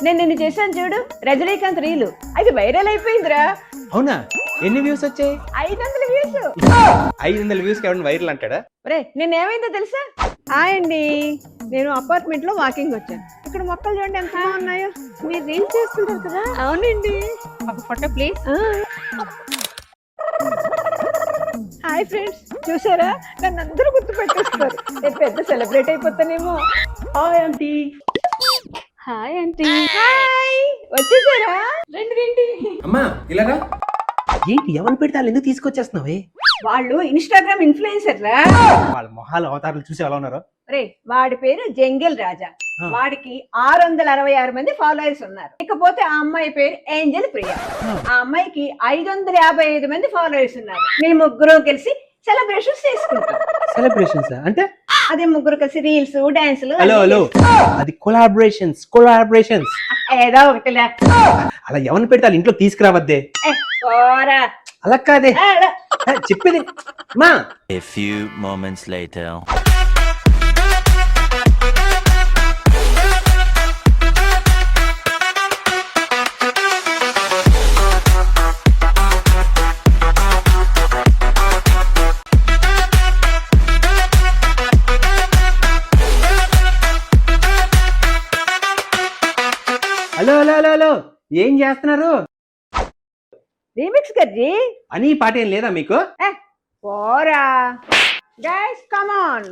నేను నిన్ను చేశాను చూడు రజనీకాంత్ రీలు, అది వైరల్ అయిపోయిందిరా. అవునా? ఎన్ని వ్యూస్ వచ్చాయి? 500 వ్యూస్. 500 వ్యూస్ ఎవరైనా వైరల్ అంటాడా? రే నిన్నేమైందో తెలుసా? హాయ్ అండి, నేను అపార్ట్మెంట్ లో వాకింగ్ వచ్చాను. ఇక్కడ మొక్కలు చూడండి ఎంత బాగున్నాయో. మీరు రీల్స్ చేస్తుంటారు కదా? అవునండి. ఒక ఫోటో ప్లీజ్. హాయ్ ఫ్రెండ్స్, చూసారా నన్ను అందరూ గుర్తు పెట్టేస్తారు. నేను పెద్ద సెలబ్రేట్ అయిపోతానేమో. Hi aunty. Hi aunty. Hi, వచ్చేసారా? రండి రండి. అమ్మా ఇలాగా ఏంటి? ఎవరిని పెడితే వాళ్ళు ఎందుకు తీసుకొచ్చేస్తున్నావే? వాళ్ళు ఇన్స్టాగ్రామ్ ఇన్ఫ్లుయెన్సర్ రా. వాళ్ళ మొహాలు అవతారాలు చూసి ఎలా ఉన్నారు? రే వాడి పేరు జంగిల్ రాజా. వాడికి 666 మంది ఫాలోయర్స్ ఉన్నారు. ఇకపోతే ఆ అమ్మాయి పేరు ఏంజల్ ప్రియా. ఆ అమ్మాయికి 555 మంది ఫాలోయర్స్ ఉన్నారు. మేము ముగ్గురు కలిసి సెలబ్రేషన్స్ చేసుకుంటాం. సెలబ్రేషన్స్ అంటే? అదే ముగ్గురు కలిసి రీల్స్ డాన్సులు. హలో హలో, అది కొలాబరేషన్స్. ఏదో ఒకటిలే. అలా ఎవరిని పెడితే వాళ్ళ ఇంట్లో తీసుకురావద్దే. అలా కాదే చెప్పేది మా. A few moments later. Hello hello hello hello, ఏం చేస్తున్నారు? రీమిక్స్ గర్జీ అని పాట ఏం లేదా మీకు? పోరా గైస్, కమ్ ఆన్.